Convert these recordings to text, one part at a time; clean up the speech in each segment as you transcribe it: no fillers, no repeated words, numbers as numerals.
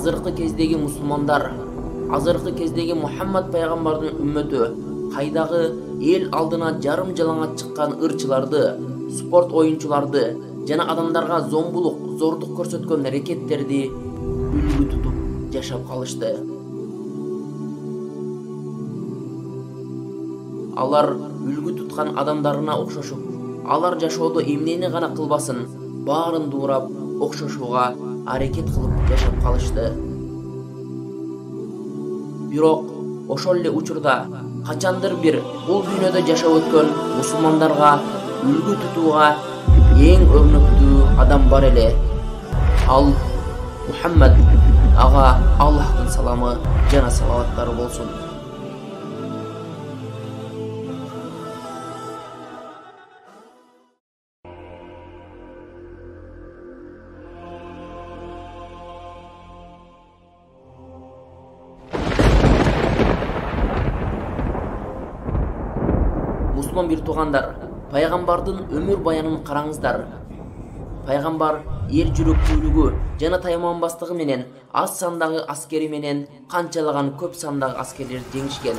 азыркы кездеги мусулмандар, азыркы кездеги Мухаммад пайгамбардын үммөтү кайдагы эл алдына жарым жалаңат чыккан ырчыларды, спорт оюнчуларды жана адамдарга зомбулук, зордук көрсөткөн аракеттерди үлгү тутуп жашап калышты. Алар үлгү туткан адамдарына окшошуп, алар жашоодо эмнени гана кылбасын, баарын дуурап окшошууга аракет кылып жашап калышты. Бирок ошол эле учурда качандыр бир бул дүйнөдө жашап өткөн мусулмандарга үлгү тутууга эң өрнөктүү адам бар эле. Ал Мухаммад ага Аллахтын саламы жана салаваттары болсун. Мусулман бир туугандар, пайгамбардын өмүр баянын караңыздар. Пайгамбар эл жүрөктүүлүгү жана тайманбастыгы менен аз сандагы аскери менен канчалаган көп сандагы аскерлерди жеңишкен.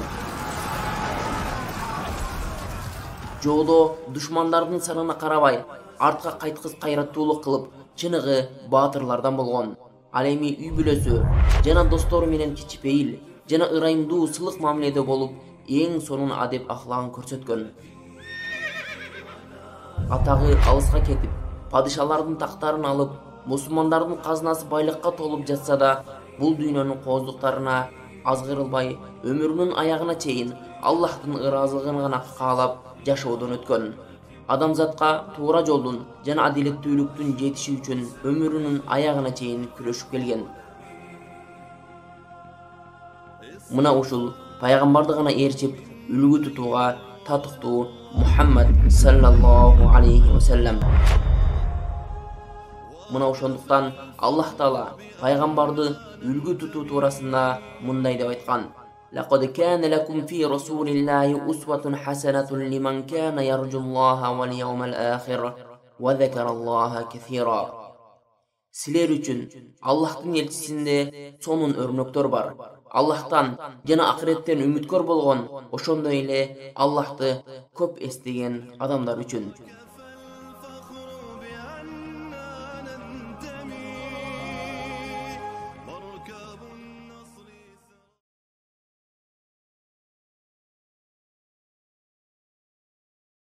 Жолдо душмандардын санына карабай, артка кайткыс кайраттуулук кылып, чыныгы баатырлардан болгон. Ал эми үй бүлөсү жана достору менен кичипейил жана ырайымдуу сылык мамиледе болуп, эң сонун адеп ахлагын көрсөткөн. Атагы алыска кетип, падышалардын тактарын алып, мусулмандардын казынасы байлыкка толуп жатса да, бул дүйнөнүн кооздуктарына азгырылбай, өмүрүнүн аягына чейин Аллахтын ыраазылыгын гана каалап жашоодон өткөн. Адамзатка туура жолдун жана адилеттүүлүктүн жетиши үчүн өмүрүнүн аягына чейин күрөшүп келген. Мына ушул пайгамбарды гана ээрчип, үлгү тутууга татыктуу Мухаммад саллаллаху алейхи ва саллам. Мына ошондуктан Аллах Таала пайгамбарды үлгү тутуу туурасында мындай деп айткан: "Лaqad kana lakum fi rasulillahi uswatun hasanatun liman kana yarjullaha wal yawmal akhir wa dhakarallaha kathira." Силер үчүн Аллахтын элчисинде сонун өрнөктөр бар. Аллахтан жана акыреттен үмүткөр болгон, ошондой эле Аллахты көп эстеген адамдар үчүн.